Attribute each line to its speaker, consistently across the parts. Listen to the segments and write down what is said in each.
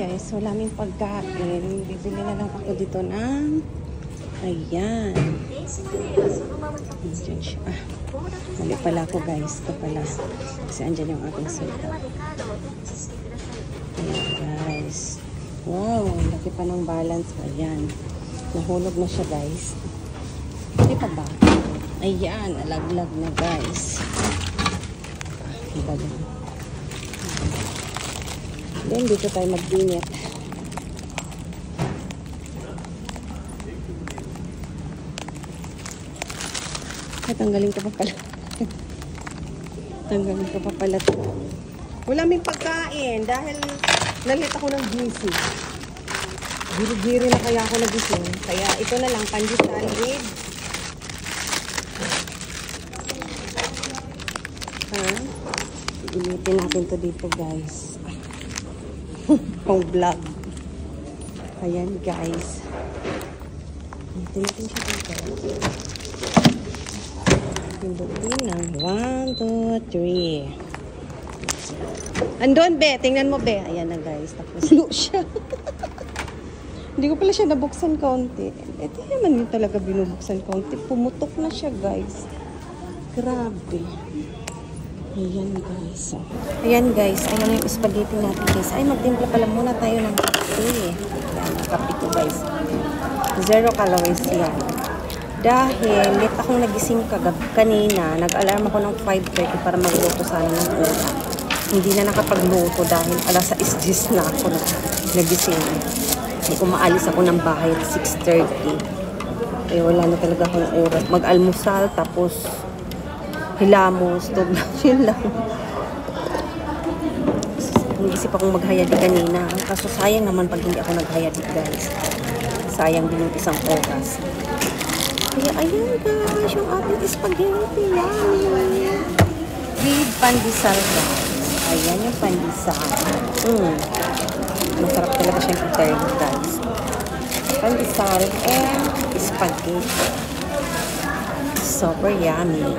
Speaker 1: guys, wala kaming pagkain. Bibili na lang ako dito ng ayan. Diyan siya. Mali pala ako guys. Ito pala. Kasi andyan yung ating suka. Ayan guys. Wow, laki pa ng balance. Ayan. Nahulog na siya guys. Hindi pa ba? Ayan, alaglag na guys. Iba yan. Then, dito tayo mag-dinit. Tanggalin ko pa pala. Tanggalin ko pa pala ito. Wala may pagkain dahil nalit ako ng busy. Giri-giri na kaya ako nagising. Kaya ito na lang, pandesal with initin natin to dito guys. Pang vlog. Ayan guys. Initin natin siya dito. Pindutin ng 1, 2, 3. Andun be, tingnan mo be. Ayan na guys. Tapos look siya. Hindi ko pala siya nabuksan kaunti. Ito naman yung talaga binubuksan kaunti. Pumutok na siya guys. Grabe. Ayan guys. Ayan guys. Ayan yung spaghetti natin guys. Ay, magtimpla pala muna tayo ng kape. Ayan, ang kape ko guys. 0 calories yan. Dahil late akong nagising kanina. Nag-alarm ako ng 5:30 para magluto sana ng ulam. Hindi na nakapagluto dahil alas 6 na ako nagising. Umaalis ako ng bahay at 6:30. Eh, wala na talaga akong oras. Mag-almusal, tapos hilamos, tog na, yun lang. Naisip akong maghayadi kanina. Kaso sayang naman pag hindi ako naghayadi guys. Sayang din yung isang oras. Kaya ayun guys, yung ating spaghetti. Yummy! With pandesal guys. Ayan yung pandesal. Masarap talaga siyang i-turn guys. Pandesal and spaghetti. Super yummy.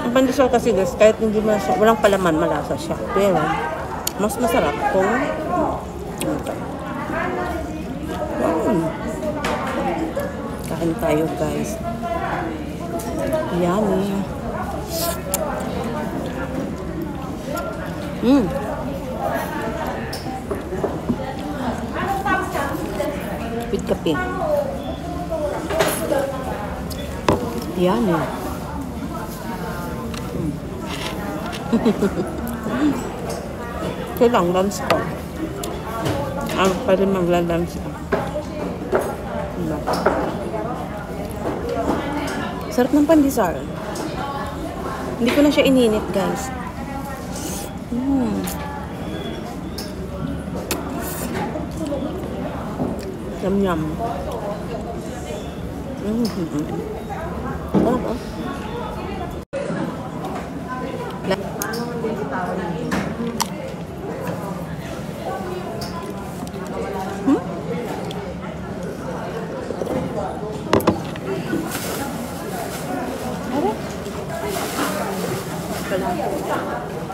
Speaker 1: Ang pandesal kasi guys, kahit hindi masarap, walang palaman, malasa siya. Pero, mas masarap kung kain tayo guys. Yummy. With kape. Yummy. Ito lang, lunch ko. Ang pa rin magla-lunch ko. Sarap ng pandesal. Hindi ko na siya ininit, guys. Yum-yum.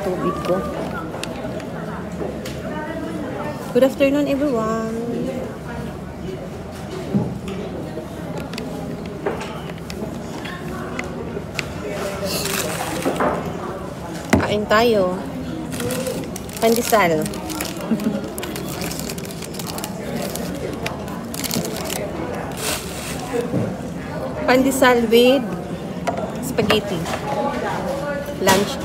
Speaker 1: Tubig ko. Good afternoon everyone. Kain tayo. Pandesal. Pandesal with spaghetti. Lunch.